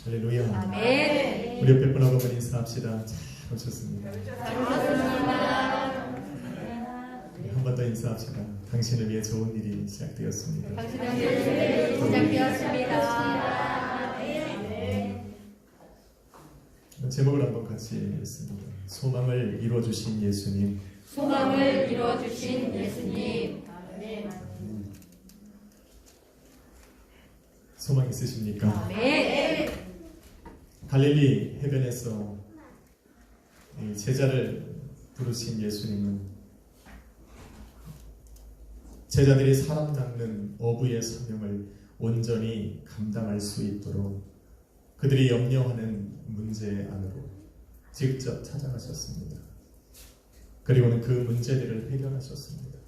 할렐루야. 아멘. 우리 옆에 분하고 한번 인사합시다. 잘 오셨습니다. 한 번 더 인사합시다. 당신을 위해 좋은 일이 시작되었습니다. 당신을 위해 시작되었습니다. 제목을 한번 같이 읽습니다. 소망을 이루어주신 예수님. 소망을 이루어주신 예수님. 아멘. 소망 있으십니까? 아멘. 갈릴리 해변에서 제자를 부르신 예수님은 제자들이 사람 낚는 어부의 사명을 온전히 감당할 수 있도록 그들이 염려하는 문제 안으로 직접 찾아가셨습니다. 그리고는 그 문제들을 해결하셨습니다.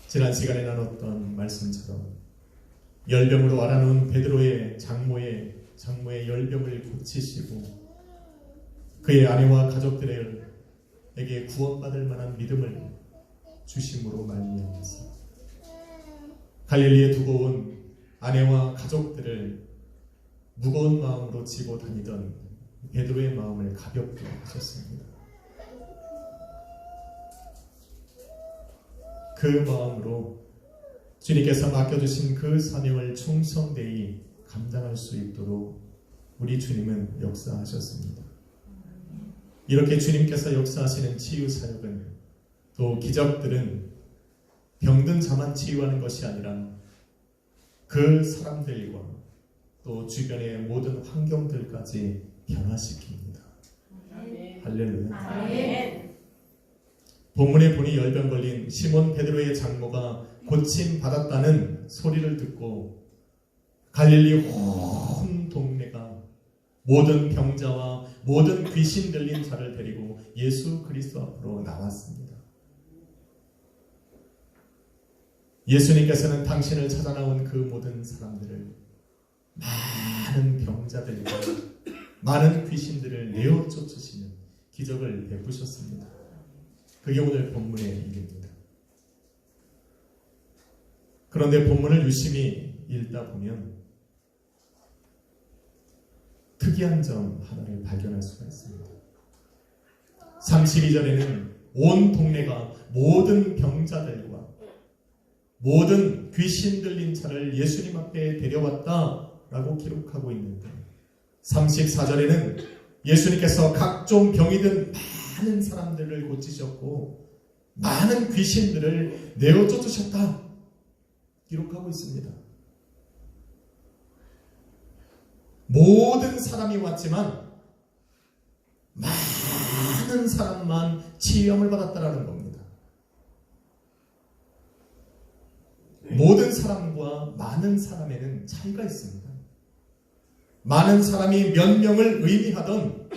지난 시간에 나눴던 말씀처럼 열병으로 앓아놓은 베드로의 장모의 열병을 고치시고 그의 아내와 가족들에게 구원받을 만한 믿음을 주심으로 말미암아서 갈릴리에 두고 온 아내와 가족들을 무거운 마음으로 지고 다니던 베드로의 마음을 가볍게 하셨습니다. 그 마음으로 주님께서 맡겨주신 그 사명을 충성되이 감당할 수 있도록 우리 주님은 역사하셨습니다. 이렇게 주님께서 역사하시는 치유사역은 또 기적들은 병든 자만 치유하는 것이 아니라 그 사람들과 또 주변의 모든 환경들까지 변화시킵니다. 아멘. 할렐루야. 아멘. 본문에 보니 열병 걸린 시몬 베드로의 장모가 고침 받았다는 소리를 듣고 갈릴리 온 동네가 모든 병자와 모든 귀신 들린 자를 데리고 예수 그리스도 앞으로 나왔습니다. 예수님께서는 당신을 찾아 나온 그 모든 사람들을 많은 병자들과 많은 귀신들을 내어 쫓으시는 기적을 베푸셨습니다. 그게 오늘 본문의 일입니다. 그런데 본문을 유심히 읽다 보면 특이한 점 하나를 발견할 수가 있습니다. 32절에는 온 동네가 모든 병자들과 모든 귀신 들린 자를 예수님 앞에 데려왔다라고 기록하고 있는데 34절에는 예수님께서 각종 병이 든 많은 사람들을 고치셨고 많은 귀신들을 내어 쫓으셨다 기록하고 있습니다. 모든 사람이 왔지만 많은 사람만 치유함을 받았다라는 겁니다. 모든 사람과 많은 사람에는 차이가 있습니다. 많은 사람이 몇 명을 의미하던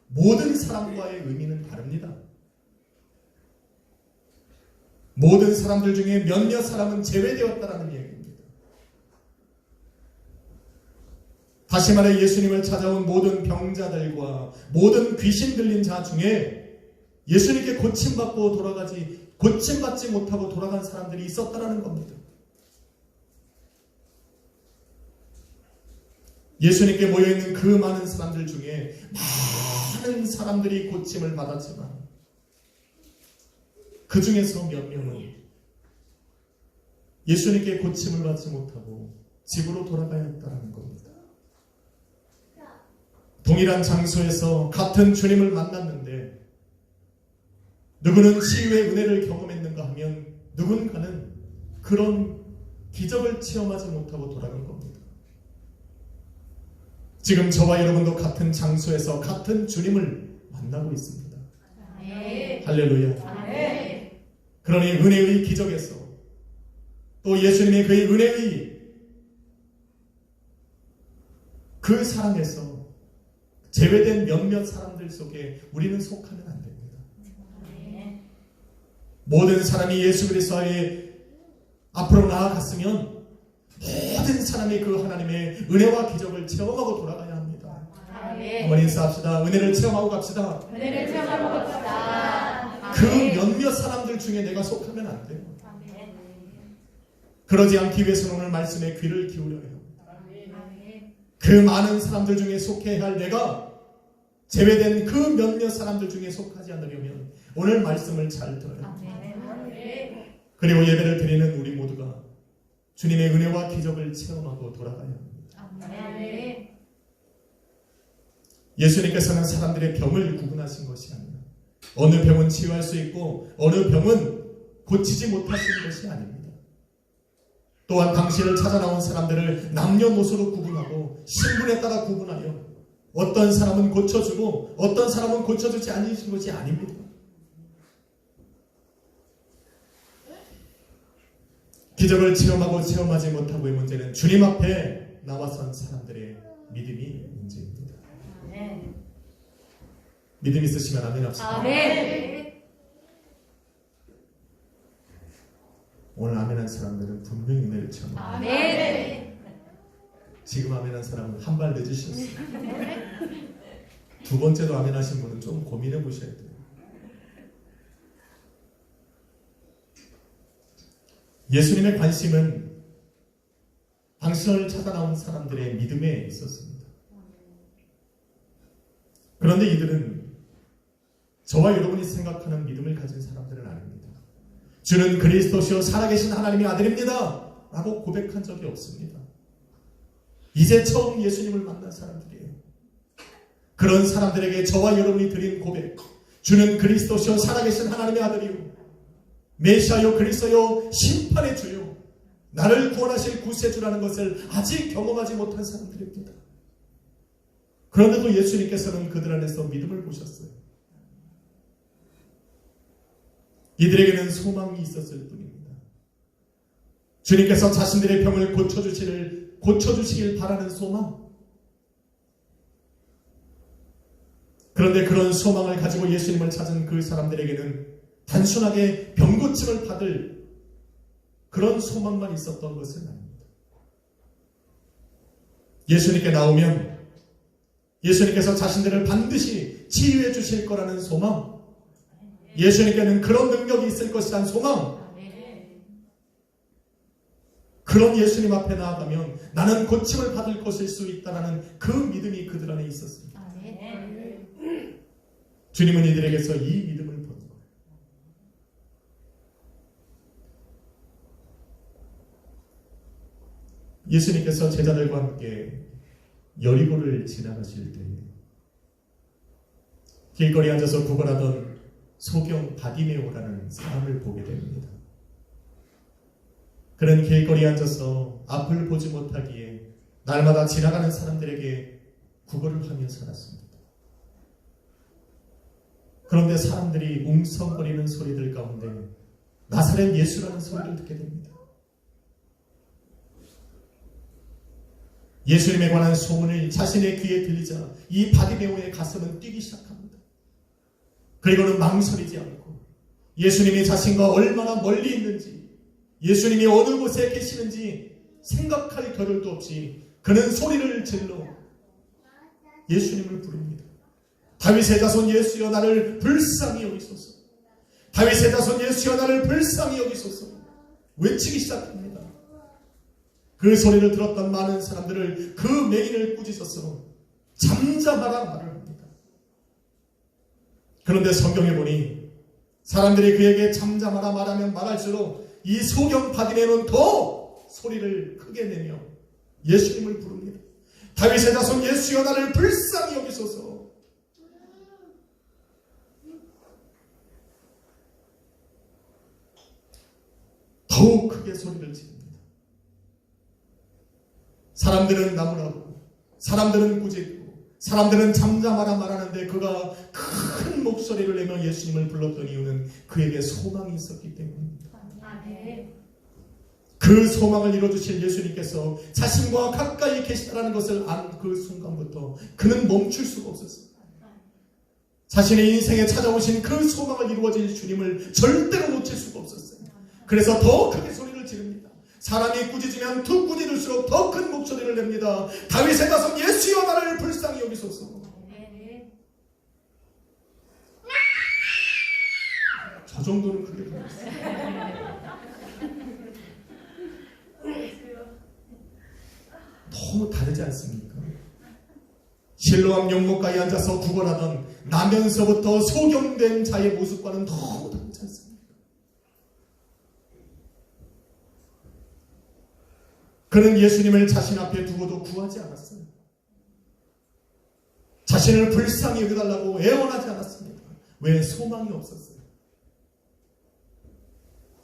모든 사람과의 의미는 다릅니다. 모든 사람들 중에 몇몇 사람은 제외되었다라는 얘기입니다. 다시 말해 예수님을 찾아온 모든 병자들과 모든 귀신 들린 자 중에 예수님께 고침받지 못하고 돌아간 사람들이 있었다라는 겁니다. 예수님께 모여있는 그 많은 사람들 중에 많은 사람들이 고침을 받았지만 그 중에서 몇 명은 예수님께 고침을 받지 못하고 집으로 돌아가야 했다는 겁니다. 동일한 장소에서 같은 주님을 만났는데 누구는 치유의 은혜를 경험했는가 하면 누군가는 그런 기적을 체험하지 못하고 돌아간 겁니다. 지금 저와 여러분도 같은 장소에서 같은 주님을 만나고 있습니다. 아멘. 할렐루야. 아멘. 그러니 은혜의 기적에서 또 예수님의 그 은혜의 그 사랑에서 제외된 몇몇 사람들 속에 우리는 속하면 안 됩니다. 아멘. 모든 사람이 예수 그리스도의 앞으로 나아갔으면 모든 사람이 그 하나님의 은혜와 기적을 체험하고 돌아가야 합니다. 아멘. 한번 인사합시다. 은혜를 체험하고 갑시다. 은혜를 체험하고 갑시다. 그 아멘. 몇몇 사람들 중에 내가 속하면 안 돼요. 아멘. 그러지 않기 위해서는 오늘 말씀에 귀를 기울여야 합니다. 아멘. 그 많은 사람들 중에 속해야 할 내가 제외된 그 몇몇 사람들 중에 속하지 않으려면 오늘 말씀을 잘 들어요. 아멘. 그리고 예배를 드리는 우리 모두가 주님의 은혜와 기적을 체험하고 돌아가야 합니다. 아멘. 예수님께서는 사람들의 병을 구분하신 것이 아니라 어느 병은 치유할 수 있고 어느 병은 고치지 못하시는 것이 아닙니다. 또한 당신을 찾아 나온 사람들을 남녀노소로 구분하고 신분에 따라 구분하여 어떤 사람은 고쳐주고 어떤 사람은 고쳐주지 않으신 것이 아닙니다. 기적을 체험하고 체험하지 못하고의 문제는 주님 앞에 나와선 사람들의 믿음이 문제입니다. 아멘. 믿음 있으시면 아멘 합시다. 아멘. 오늘 아멘한 사람들은 분명히 은혜를 체험합니다. 아멘. 지금 아멘한 사람은 한 발 늦으셨어요. 두 번째도 아멘하신 분은 좀 고민해 보셔야 돼요. 예수님의 관심은 당신을 찾아 나온 사람들의 믿음에 있었습니다. 그런데 이들은 저와 여러분이 생각하는 믿음을 가진 사람들은 아닙니다. 주는 그리스도시요 살아계신 하나님의 아들입니다 라고 고백한 적이 없습니다. 이제 처음 예수님을 만난 사람들이에요. 그런 사람들에게 저와 여러분이 드린 고백, 주는 그리스도시요 살아계신 하나님의 아들이요 메시아요 그리스도요 심판의 주요 나를 구원하실 구세주라는 것을 아직 경험하지 못한 사람들입니다. 그런데도 예수님께서는 그들 안에서 믿음을 보셨어요. 이들에게는 소망이 있었을 뿐입니다. 주님께서 자신들의 병을 고쳐주시길 바라는 소망. 그런데 그런 소망을 가지고 예수님을 찾은 그 사람들에게는 단순하게 병고침을 받을 그런 소망만 있었던 것은 아닙니다. 예수님께 나오면 예수님께서 자신들을 반드시 치유해 주실 거라는 소망, 예수님께는 그런 능력이 있을 것이라는 소망, 그런 예수님 앞에 나아가면 나는 고침을 받을 것일 수 있다는 그 믿음이 그들 안에 있었습니다. 주님은 이들에게서 이 믿음을 본 거예요. 예수님께서 제자들과 함께 여리고를 지나가실 때에 길거리에 앉아서 구걸하던 소경 바디메오라는 사람을 보게 됩니다. 그는 길거리에 앉아서 앞을 보지 못하기에 날마다 지나가는 사람들에게 구걸을 하며 살았습니다. 그런데 사람들이 웅성거리는 소리들 가운데 나사렛 예수라는 소리를 듣게 됩니다. 예수님에 관한 소문을 자신의 귀에 들리자 이 바디메오의 가슴은 뛰기 시작합니다. 그리고는 망설이지 않고 예수님이 자신과 얼마나 멀리 있는지, 예수님이 어느 곳에 계시는지 생각할 겨를도 없이 그는 소리를 질러 예수님을 부릅니다. 다윗의 자손 예수여 나를 불쌍히 여기소서. 다윗의 자손 예수여 나를 불쌍히 여기소서. 외치기 시작합니다. 그 소리를 들었던 많은 사람들을 그 맹인을 꾸짖어서 잠잠하라 말을 합니다. 그런데 성경에 보니 사람들이 그에게 잠잠하라 말하면 말할수록 이 소경 바디메오는 더 소리를 크게 내며 예수님을 부릅니다. 다윗의 자손 예수여 나를 불쌍히 여기소서. 더욱 크게 소리를 지릅니다. 사람들은 나무라고, 사람들은 꾸짖고, 사람들은 잠잠하라 말하는데 그가 큰 목소리를 내며 예수님을 불렀던 이유는 그에게 소망이 있었기 때문입니다. 그 소망을 이뤄주실 예수님께서 자신과 가까이 계시다는 것을 안 그 순간부터 그는 멈출 수가 없었어요. 자신의 인생에 찾아오신 그 소망을 이루어질 주님을 절대로 놓칠 수가 없었어요. 그래서 더 크게 소리를 지릅니다. 사람이 꾸짖으면 더 꾸짖을수록 더 큰 목소리를 냅니다. 다윗의 자손 예수여 나를 불쌍히 여기소서. 저 정도는 크게 불렀어요. 너무 다르지 않습니까? 실로암 용목가에 앉아서 구걸하던 나면서부터 소경된 자의 모습과는 너무 다르지 않습니까? 그는 예수님을 자신 앞에 두고도 구하지 않았어요. 자신을 불쌍히 여겨달라고 애원하지 않았습니다. 왜? 소망이 없었어요.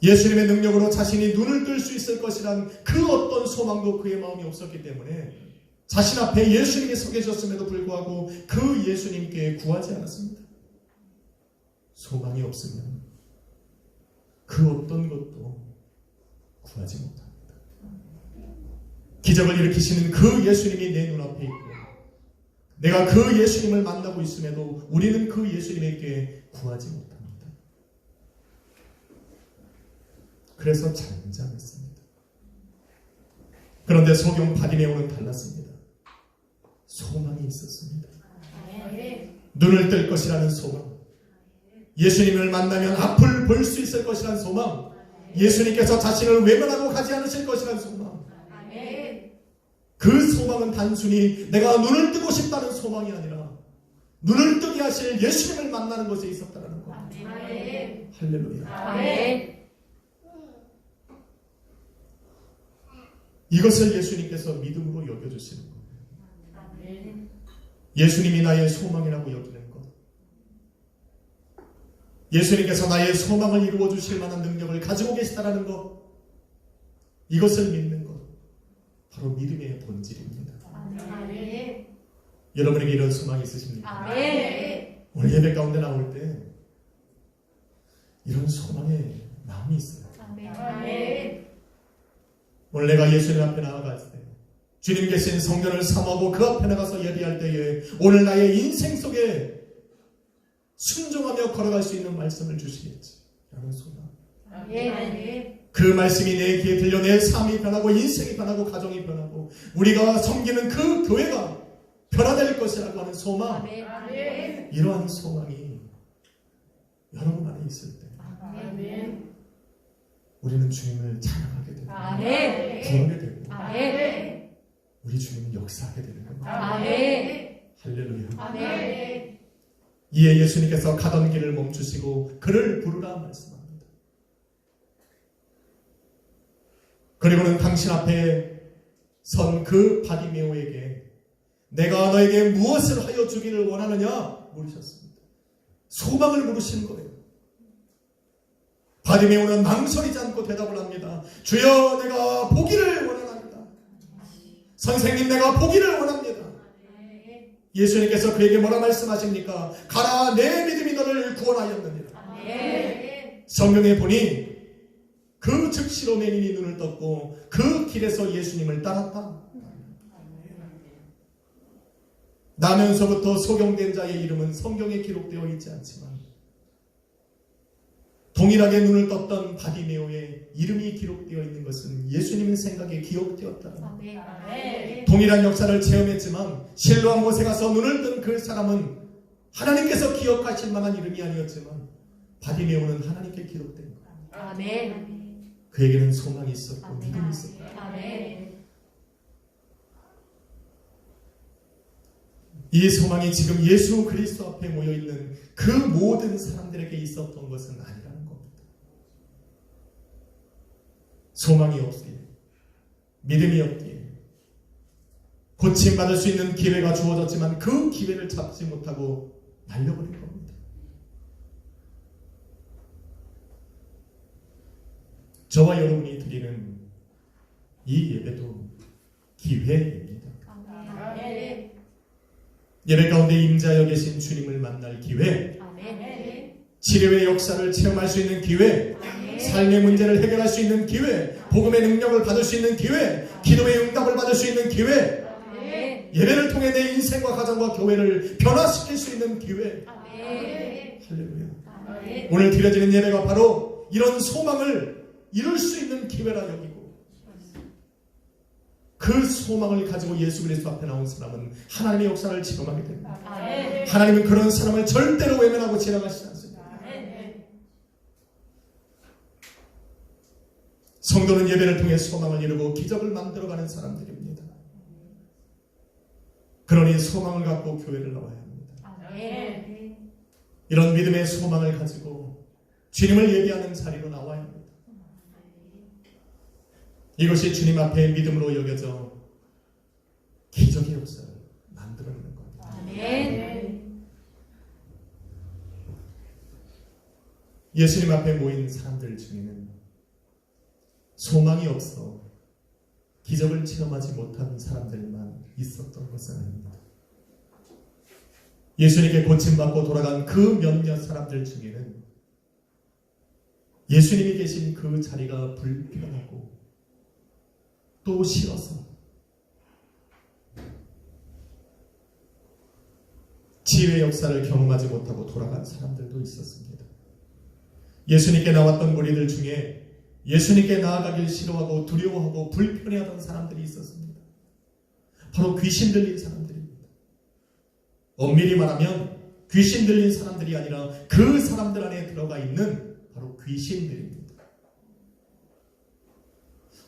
예수님의 능력으로 자신이 눈을 뜰 수 있을 것이란 그 어떤 소망도 그의 마음이 없었기 때문에 자신 앞에 예수님이 서 계셨음에도 불구하고 그 예수님께 구하지 않았습니다. 소망이 없으면 그 어떤 것도 구하지 못합니다. 기적을 일으키시는 그 예수님이 내 눈앞에 있고 내가 그 예수님을 만나고 있음에도 우리는 그 예수님에게 구하지 못합니다. 그래서 잠잠했습니다. 그런데 소경 바디메오는 달랐습니다. 소망이 있었습니다. 눈을 뜰 것이라는 소망, 예수님을 만나면 앞을 볼 수 있을 것이라는 소망, 예수님께서 자신을 외면하고 가지 않으실 것이라는 소망. 그 소망은 단순히 내가 눈을 뜨고 싶다는 소망이 아니라 눈을 뜨게 하실 예수님을 만나는 것에 있었다는 겁니다. 할렐루야. 이것을 예수님께서 믿음으로 여겨주시는 거예요. 예수님이 나의 소망이라고 여기는 것, 예수님께서 나의 소망을 이루어 주실 만한 능력을 가지고 계시다는 것, 이것을 믿는 것, 바로 믿음의 본질입니다. 여러분에게 이런 소망이 있으십니까? 오늘 예배 가운데 나올 때 이런 소망의 마음이 있어요. 오늘 내가 예수님 앞에 나아갔을 때 주님 계신 성전을 사모하고 그 앞에 나가서 예배할 때에 오늘 나의 인생 속에 순종하며 걸어갈 수 있는 말씀을 주시겠지 라는 소망. 그 말씀이 내 귀에 들려 내 삶이 변하고 인생이 변하고 가정이 변하고 우리가 섬기는 그 교회가 변화될 것이라고 하는 소망. 이러한 소망이 여러분 안에 있을 때 우리는 주님을 찬양하게 되고 구하게 되고 우리 주님은 역사하게 되는 겁니다. 할렐루야. 이에 예수님께서 가던 길을 멈추시고 그를 부르라 말씀합니다. 그리고는 당신 앞에 선 그 바디메오에게 내가 너에게 무엇을 하여 주기를 원하느냐 물으셨습니다. 소망을 물으신 거예요. 바디메오는 망설이지 않고 대답을 합니다. 주여, 내가 보기를 원하나이다. 선생님, 내가 보기를 원합니다. 예수님께서 그에게 뭐라 말씀하십니까? 가라, 내 믿음이 너를 구원하였느니라. 성경에 보니 그 즉시로 매인이 눈을 떴고 그 길에서 예수님을 따랐다. 나면서부터 소경된 자의 이름은 성경에 기록되어 있지 않지만 동일하게 눈을 떴던 바디메오의 이름이 기록되어 있는 것은 예수님의 생각에 기억되었다. 동일한 역사를 체험했지만 실로암 못에 가서 눈을 뜬 그 사람은 하나님께서 기억하실 만한 이름이 아니었지만 바디메오는 하나님께 기록된 거예요. 그에게는 소망이 있었고 믿음이 있었고. 이 소망이 지금 예수 그리스도 앞에 모여있는 그 모든 사람들에게 있었던 것은 아니라는 겁니다. 소망이 없기에, 믿음이 없기에 고침받을 수 있는 기회가 주어졌지만 그 기회를 잡지 못하고 날려버린 겁니다. 저와 여러분이 드리는 이 예배도 기회입니다. 예배 가운데 임자여 계신 주님을 만날 기회, 치료의 역사를 체험할 수 있는 기회, 삶의 문제를 해결할 수 있는 기회, 복음의 능력을 받을 수 있는 기회, 기도의 응답을 받을 수 있는 기회, 예배를 통해 내 인생과 가정과 교회를 변화시킬 수 있는 기회. 할렐루야. 오늘 드려지는 예배가 바로 이런 소망을 이룰 수 있는 기회라 여기고 그 소망을 가지고 예수 그리스도 앞에 나온 사람은 하나님의 역사를 체험하게 됩니다. 하나님은 그런 사람을 절대로 외면하고 지나가시지 않습니다. 성도는 예배를 통해 소망을 이루고 기적을 만들어가는 사람들입니다. 그러니 소망을 갖고 교회를 나와야 합니다. 아멘. 이런 믿음의 소망을 가지고 주님을 예배하는 자리로 나와야 합니다. 이것이 주님 앞에 믿음으로 여겨져 기적의 역사를 만들어내는 겁니다. 아멘. 예수님 앞에 모인 사람들 중에는 소망이 없어 기적을 체험하지 못한 사람들만 있었던 것은 아닙니다. 예수님께 고침받고 돌아간 그 몇몇 사람들 중에는 예수님이 계신 그 자리가 불편하고 또 싫어서 치유의 역사를 경험하지 못하고 돌아간 사람들도 있었습니다. 예수님께 나왔던 무리들 중에 예수님께 나아가길 싫어하고 두려워하고 불편해하던 사람들이 있었습니다. 바로 귀신 들린 사람들입니다. 엄밀히 말하면 귀신 들린 사람들이 아니라 그 사람들 안에 들어가 있는 바로 귀신들입니다.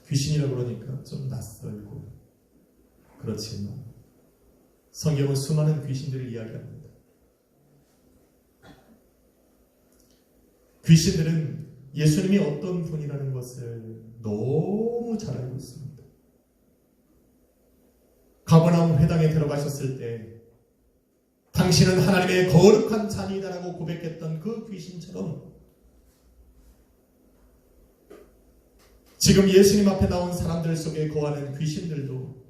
귀신이라고 그러니까 좀 낯설고 그렇지만 성경은 수많은 귀신들을 이야기합니다. 귀신들은 예수님이 어떤 분이라는 것을 너무 잘 알고 있습니다. 가버나움 회당에 들어가셨을 때 당신은 하나님의 거룩한 자니다라고 고백했던 그 귀신처럼 지금 예수님 앞에 나온 사람들 속에 거하는 귀신들도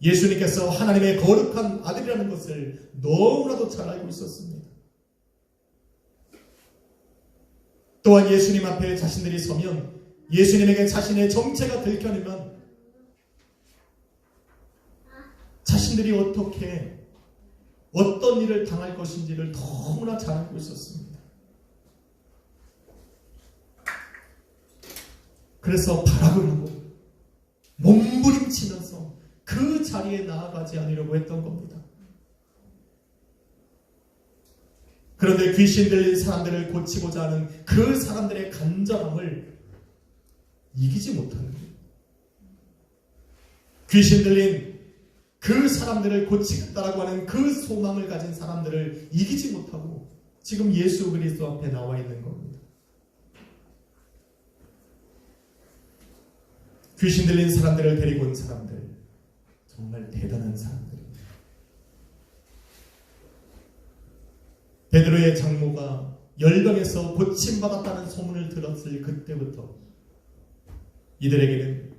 예수님께서 하나님의 거룩한 아들이라는 것을 너무나도 잘 알고 있었습니다. 또한 예수님 앞에 자신들이 서면 예수님에게 자신의 정체가 들켜내면 자신들이 어떻게 어떤 일을 당할 것인지를 너무나 잘 알고 있었습니다. 그래서 발악을 하고 몸부림치면서 그 자리에 나아가지 않으려고 했던 겁니다. 그런데 귀신 들린 사람들을 고치고자 하는 그 사람들의 간절함을 이기지 못하는 거예요. 귀신 들린 그 사람들을 고치겠다라고 하는 그 소망을 가진 사람들을 이기지 못하고 지금 예수 그리스도 앞에 나와 있는 겁니다. 귀신 들린 사람들을 데리고 온 사람들, 정말 대단한 사람들입니다. 베드로의 장모가 열병에서 고침받았다는 소문을 들었을 그때부터 이들에게는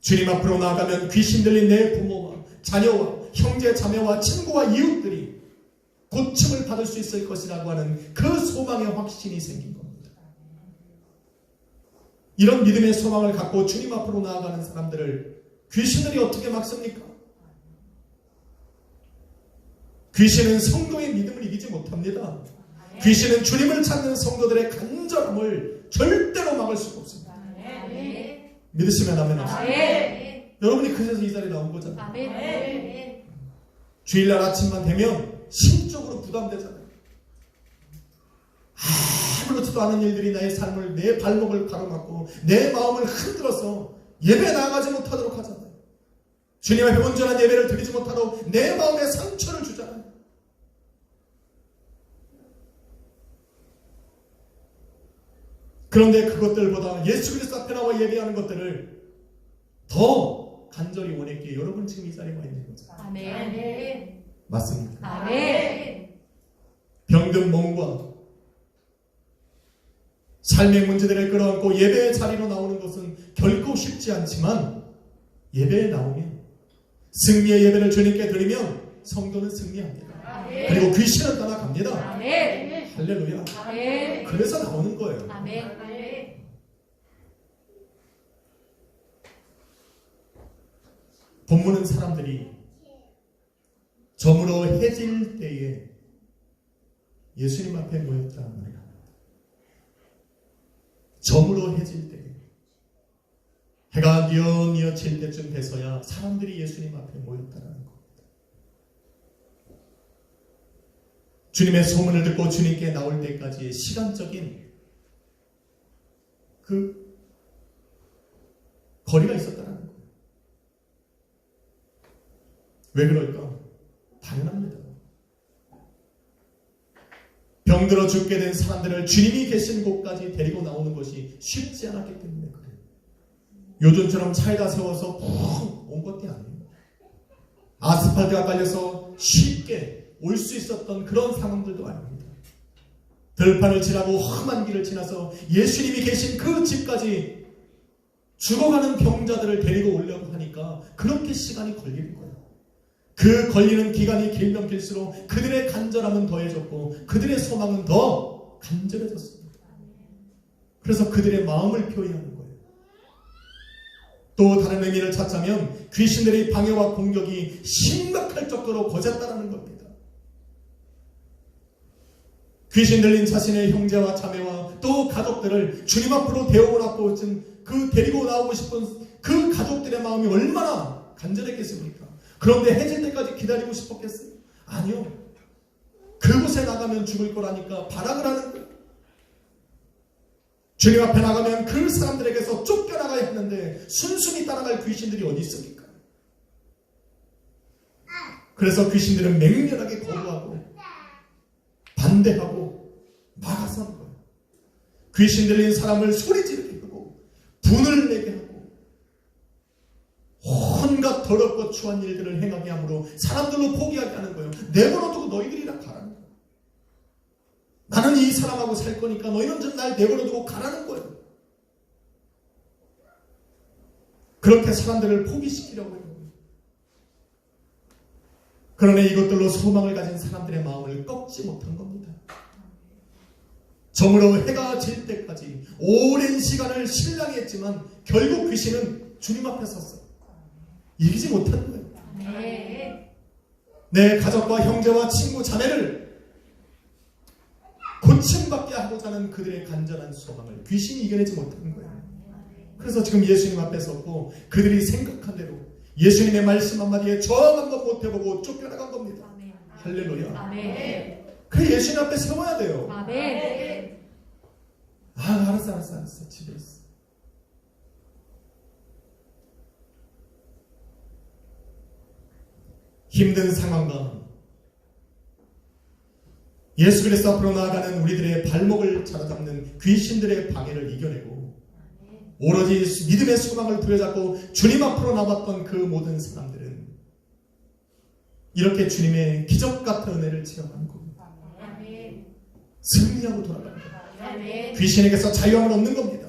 주님 앞으로 나아가면 귀신 들린 내 부모와 자녀와 형제 자매와 친구와 이웃들이 고침을 받을 수 있을 것이라고 하는 그 소망의 확신이 생긴 겁니다. 이런 믿음의 소망을 갖고 주님 앞으로 나아가는 사람들을 귀신들이 어떻게 막습니까? 귀신은 성도의 믿음을 이기지 못합니다. 귀신은 주님을 찾는 성도들의 간절함을 절대로 막을 수가 없습니다. 믿으시면 아멘 하십시오. 여러분이 그래서 이 자리에 나온 거잖아요. 주일날 아침만 되면 심적으로 부담되잖아요. 아무렇지도 않은 일들이 나의 삶을, 내 발목을 가로막고 내 마음을 흔들어서 예배 나아가지 못하도록 하잖아요. 주님 앞에 온전한 예배를 드리지 못하도록 내 마음에 상처를 주잖아요. 그런데 그것들보다 예수 그리스도 앞에 나와 예배하는 것들을 더 간절히 원했기에 여러분 지금 이 자리에 와 있는 거죠. 아멘. 맞습니까? 아멘. 병든 몸과 삶의 문제들을 끌어안고 예배의 자리로 나오는 것은 결코 쉽지 않지만 예배에 나오면 승리의 예배를 주님께 드리면 성도는 승리합니다. 아멘. 그리고 귀신은 떠나갑니다. 아멘. 할렐루야. 아멘. 그래서 나오는 거예요. 아멘. 본문은 사람들이 저물어 해질 때에 예수님 앞에 모였다는 말이야. 저물어 해질 때에 해가 뉘어뉘어 질 때쯤 돼서야 사람들이 예수님 앞에 모였다는 겁니다. 주님의 소문을 듣고 주님께 나올 때까지의 시간적인 그 거리가 있었다는 거예요. 왜 그럴까? 당연합니다. 병들어 죽게 된 사람들을 주님이 계신 곳까지 데리고 나오는 것이 쉽지 않았기 때문에 그래요. 요즘처럼 차에다 세워서 푹 온 것이 아니에요. 아스팔트가 깔려서 쉽게 올 수 있었던 그런 상황들도 아닙니다. 들판을 지나고 험한 길을 지나서 예수님이 계신 그 집까지 죽어가는 병자들을 데리고 오려고 하니까 그렇게 시간이 걸리는 거예요. 그 걸리는 기간이 길면 길수록 그들의 간절함은 더해졌고 그들의 소망은 더 간절해졌습니다. 그래서 그들의 마음을 표현하는 거예요. 또 다른 의미를 찾자면 귀신들의 방해와 공격이 심각할 정도로 거셌다는 겁니다. 귀신 들린 자신의 형제와 자매와 또 가족들을 주님 앞으로 데리고 나오고 싶은 그 가족들의 마음이 얼마나 간절했겠습니까? 그런데 해질 때까지 기다리고 싶었겠어요? 아니요. 그곳에 나가면 죽을 거라니까 발악을 하는 거예요. 주님 앞에 나가면 그 사람들에게서 쫓겨나가야 했는데 순순히 따라갈 귀신들이 어디 있습니까? 그래서 귀신들은 맹렬하게 거부하고 반대하고 막아서는 거예요. 귀신 들린 사람을 소리 지르게 하고 분을 내게 하고 온갖 더럽고 추한 일들을 행하게 함으로 사람들로 포기하게 하는 거예요. 내버려두고 너희들이랑 가라는 거예요. 나는 이 사람하고 살 거니까 너희는 좀 날 내버려두고 가라는 거예요. 그렇게 사람들을 포기시키려고 해요. 그러나 이것들로 소망을 가진 사람들의 마음을 꺾지 못한 겁니다. 저물어 해가 질 때까지 오랜 시간을 신랑했지만 결국 귀신은 주님 앞에 섰어요. 이기지 못한 거예요. 내 가족과 형제와 친구 자매를 고침받게 하고자 하는 그들의 간절한 소망을 귀신이 이겨내지 못한 거예요. 그래서 지금 예수님 앞에 섰고 그들이 생각한 대로 예수님의 말씀 한마디에 저항한 것 못해보고 쫓겨나간 겁니다. 할렐루야. 그래 예수님 앞에 세워야 돼요. 알았어. 집에 있어. 힘든 상황과 예수 그리스도 앞으로 나아가는 우리들의 발목을 잡아잡는 귀신들의 방해를 이겨내고 오로지 믿음의 소망을 부여잡고 주님 앞으로 나왔던 그 모든 사람들은 이렇게 주님의 기적 같은 은혜를 체험하는 겁니다. 승리하고 돌아갑니다. 귀신에게서 자유함을 얻는 겁니다.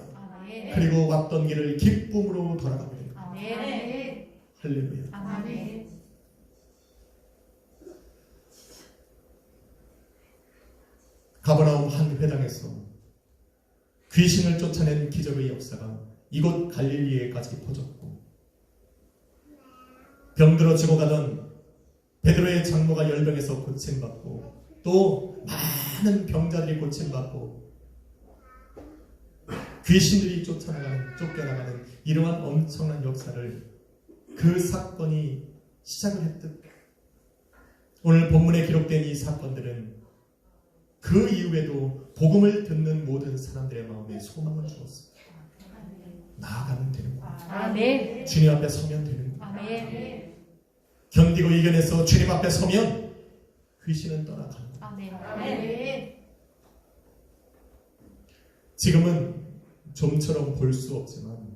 그리고 왔던 길을 기쁨으로 돌아갑니다. 할렐루야. 가버나움 한 회당에서 귀신을 쫓아낸 기적의 역사가 이곳 갈릴리에까지 퍼졌고 병들어 죽어가던 베드로의 장모가 열병에서 고침받고 또 많은 병자들이 고침받고 귀신들이 쫓겨나가는 이러한 엄청난 역사를 그 사건이 시작을 했듯 오늘 본문에 기록된 이 사건들은 그 이후에도 복음을 듣는 모든 사람들의 마음에 소망을 주었습니다. 나아가면 되는 거예요. 주님 앞에 서면 되는 거예요. 견디고 이겨내서 주님 앞에 서면 귀신은 떠나가는 거예요. 지금은 좀처럼 볼 수 없지만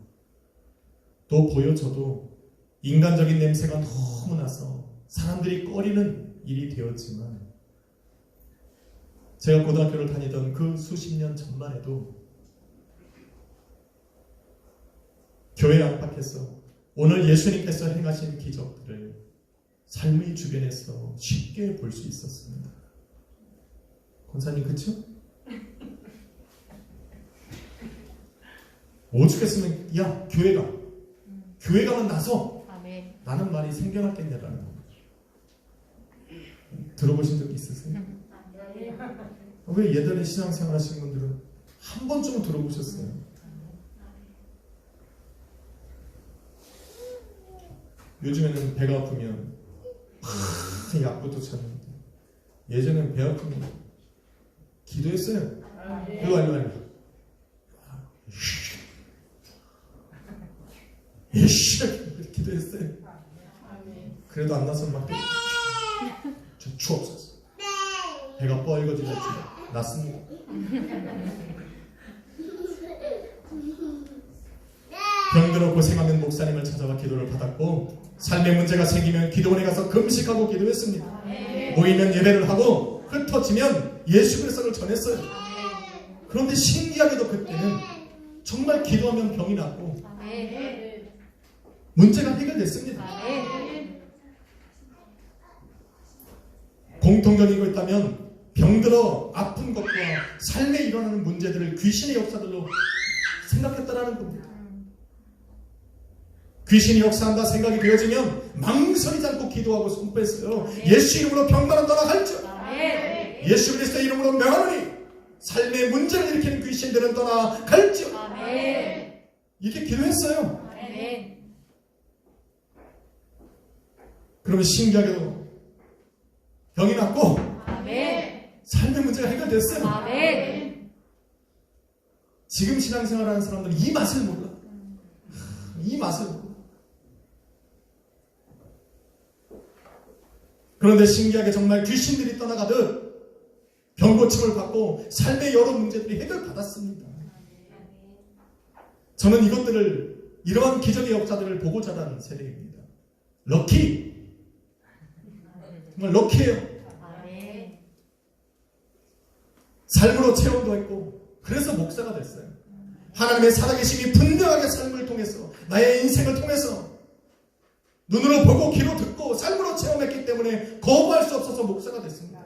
또 보여져도 인간적인 냄새가 너무 나서 사람들이 꺼리는 일이 되었지만 제가 고등학교를 다니던 그 수십 년 전만 해도 교회 안팎에서 오늘 예수님께서 행하신 기적들을 삶의 주변에서 쉽게 볼 수 있었습니다. 권사님 그쵸? 오죽했으면 야 교회 가면 나서 라는 말이 생겨났겠냐라는 거 들어보신 적 있으세요? 왜 예전에 신앙생활 하신 분들은 한 번쯤은 들어보셨어요? 요즘에는 배가 아프면 약부터 찾는데 예전엔 배 아프면 기도했어요. 일로 와. 예씨 기도했어요. 그래도 안 나서 막 주옵소서. 배가 뻘거지고 났습니다. 병들어 고생하는 목사님을 찾아와 기도를 받았고 삶의 문제가 생기면 기도원에 가서 금식하고 기도했습니다. 모이면 예배를 하고 흩어지면 예수 그리스도를 전했어요. 그런데 신기하게도 그때는 정말 기도하면 병이 낫고 문제가 해결됐습니다. 공통적인 거 있다면 병들어 아픈 것과 삶에 일어나는 문제들을 귀신의 역사들로 생각했다라는 겁니다. 귀신이 역사한다 생각이 되어지면 망설이지 않고 기도하고 선포했어요. 예수 이름으로 병마는 떠나갈지어다. 예수 그리스도의 이름으로 명하노니 삶의 문제를 일으키는 귀신들은 떠나갈지어다. 이렇게 기도했어요. 그러면 신기하게도 병이 낫고 삶의 문제가 해결됐어요. 지금 신앙생활하는 사람들은 이 맛을 몰라. 이 맛을 몰라. 그런데 신기하게 정말 귀신들이 떠나가듯 병고침을 받고 삶의 여러 문제들이 해결받았습니다. 저는 이러한 기적의 역사들을 보고 자란 세대입니다. 럭키! 정말 럭키예요. 삶으로 체험도 했고 그래서 목사가 됐어요. 하나님의 살아계심이 분명하게 삶을 통해서 나의 인생을 통해서 눈으로 보고 귀로 듣고 삶으로 체험했기 때문에 거부할 수 없어서 목사가 됐습니다.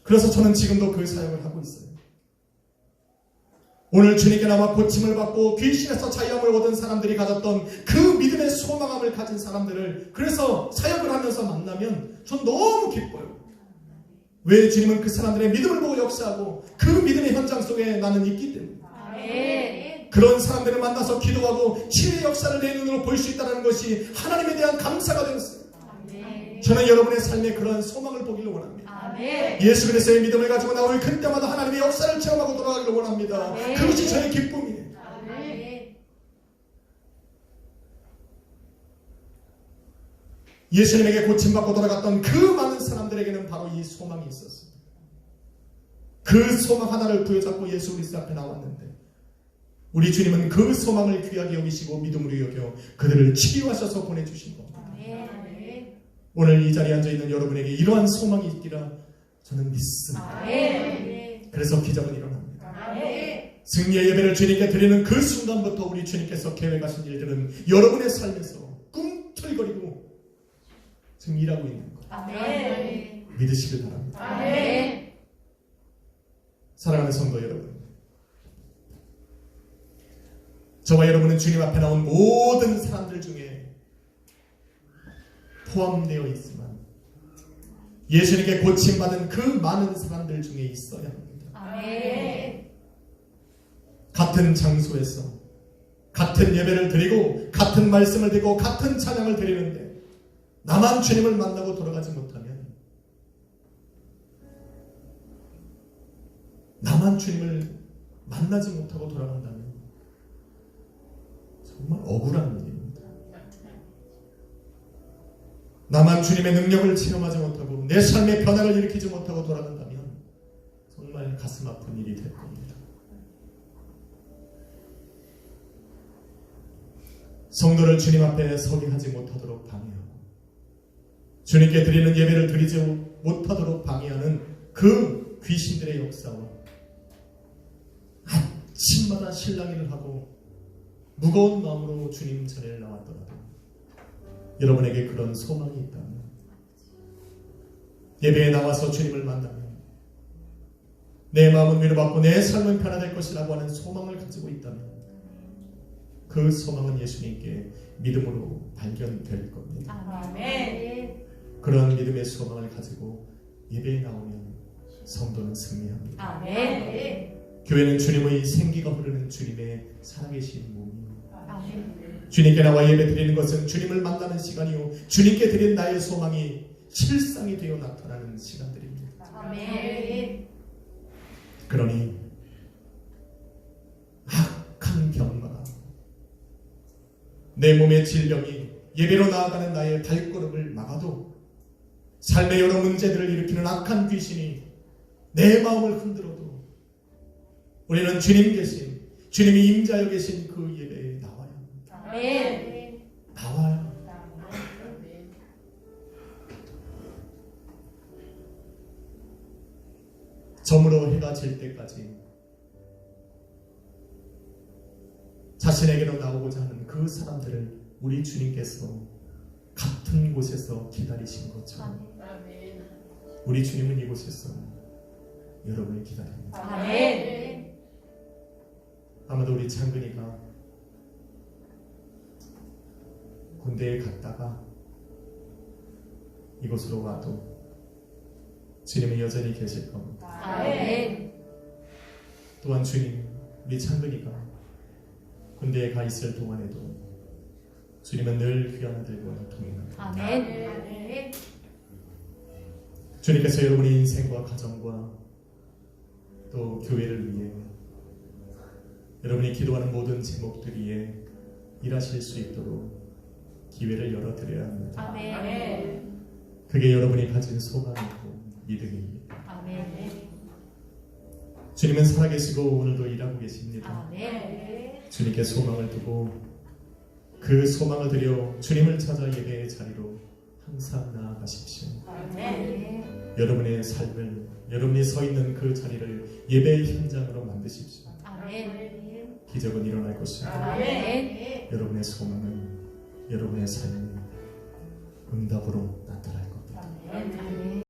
그래서 저는 지금도 그 사역을 하고 있어요. 오늘 주님께 나와 고침을 받고 귀신에서 자유함을 얻은 사람들이 가졌던 그 믿음의 소망함을 가진 사람들을 그래서 사역을 하면서 만나면 전 너무 기뻐요. 왜? 주님은 그 사람들의 믿음을 보고 역사하고 그 믿음의 현장 속에 나는 있기 때문에 그런 사람들을 만나서 기도하고 치유의 역사를 내 눈으로 볼 수 있다는 것이 하나님에 대한 감사가 되었어요. 저는 여러분의 삶에 그러한 소망을 보기를 원합니다. 예수 그리스도의 믿음을 가지고 나올 그때마다 하나님의 역사를 체험하고 돌아가기를 원합니다. 그것이 저의 기쁨이에요. 예수님에게 고침받고 돌아갔던 그 많은 사람들에게는 바로 이 소망이 있었습니다. 그 소망 하나를 부여잡고 예수 그리스도 앞에 나왔는데 우리 주님은 그 소망을 귀하게 여기시고 믿음으로 여겨 그들을 치유하셔서 보내주신 겁니다. 오늘 이 자리에 앉아있는 여러분에게 이러한 소망이 있기라 저는 믿습니다. 그래서 기적은 일어납니다. 승리의 예배를 주님께 드리는 그 순간부터 우리 주님께서 계획하신 일들은 여러분의 삶에서 꿈틀거리고 지금 일하고 있는 것 믿으시길 바랍니다. 사랑하는 성도 여러분, 저와 여러분은 주님 앞에 나온 모든 사람들 중에 포함되어 있지만 예수님께 고침받은 그 많은 사람들 중에 있어야 합니다. 같은 장소에서 같은 예배를 드리고 같은 말씀을 드리고 같은 찬양을 드리는데 나만 주님을 만나고 돌아가지 못하면 나만 주님을 만나지 못하고 돌아간다면 정말 억울한 일입니다. 나만 주님의 능력을 체험하지 못하고 내 삶의 변화를 일으키지 못하고 돌아간다면 정말 가슴 아픈 일이 될 겁니다. 성도를 주님 앞에 서게 하지 못하도록 방해하고 주님께 드리는 예배를 드리지 못하도록 방해하는 그 귀신들의 역사와 아침마다 실랑이를 하고 무거운 마음으로 주님 전에 나왔더라도 여러분에게 그런 소망이 있다면 예배에 나와서 주님을 만나면 내 마음은 위로받고 내 삶은 변화될 것이라고 하는 소망을 가지고 있다면 그 소망은 예수님께 믿음으로 발견될 겁니다. 그런 믿음의 소망을 가지고 예배에 나오면 성도는 승리합니다. 교회는 주님의 생기가 흐르는 주님의 살아계신 몸이요 주님께 나와 예배 드리는 것은 주님을 만나는 시간이요 주님께 드린 나의 소망이 실상이 되어 나타나는 시간들입니다. 그러니 악한 병마가 내 몸의 질병이 예배로 나아가는 나의 발걸음을 막아도 삶의 여러 문제들을 일으키는 악한 귀신이 내 마음을 흔들어도 우리는 주님 계신, 주님이 임자여 계신 그 예배에 나와야 합니다. 아멘. 나와야. 저물어 해가 질 때까지 자신에게로 나오고자 하는 그 사람들을 우리 주님께서 같은 곳에서 기다리신 것처럼 우리 주님은 이곳에서 여러분을 기다립니다. 아멘. 아마도 우리 창근이가 군대에 갔다가 이곳으로 와도 주님은 여전히 계실 겁니다. 아멘. 또한 주님, 우리 창근이가 군대에 가 있을 동안에도 주님은 늘 귀한 아들과 동행합니다. 아멘. 주님께서 여러분의 인생과 가정과 또 교회를 위해 여러분이 기도하는 모든 제목들 위에 일하실 수 있도록 기회를 열어드려야 합니다. 아멘. 그게 여러분이 가진 소망이고 믿음입니다. 아멘. 주님은 살아계시고 오늘도 일하고 계십니다. 아멘. 주님께 소망을 두고 그 소망을 들여 주님을 찾아 예배의 자리로 항상 나아가십시오. 아멘. 여러분의 삶을, 여러분이 서 있는 그 자리를 예배의 현장으로 만드십시오. 아멘. 기적은 일어날 것입니다. 아멘. 여러분의 소망은 여러분의 삶의 응답으로 나타날 겁니다. 아멘.